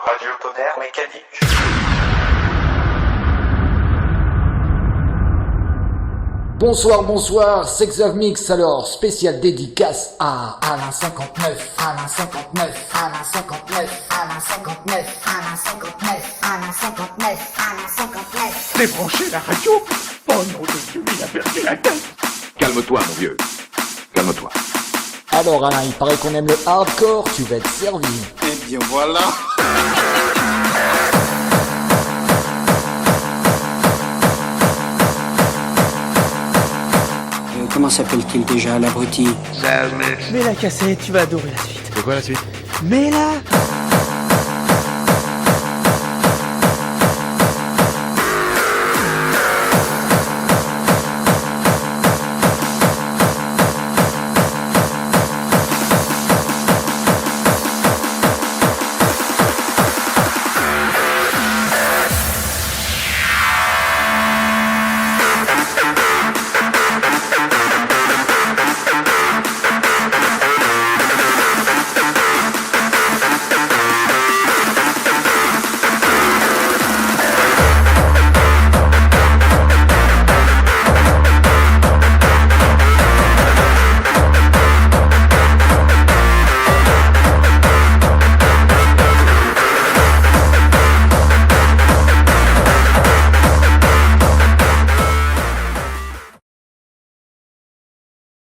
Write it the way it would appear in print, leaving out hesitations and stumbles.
Radio tonnerre mécanique. Bonsoir, Sex of Mix, alors, spécial dédicace à Alain 59, Alain 59, Alain 59, Alain 59, Alain 59, Alain 59, Alain 59. Débranchez la radio. Oh non de Dieu, il a perdu la tête. Calme-toi, mon vieux. Calme-toi. Alors Alain, il paraît qu'on aime le hardcore, tu vas être servi. Eh bien voilà. Comment s'appelle-t-il déjà, l'abruti? Mets la cassette, tu vas adorer la suite. C'est quoi la suite? Mets-la.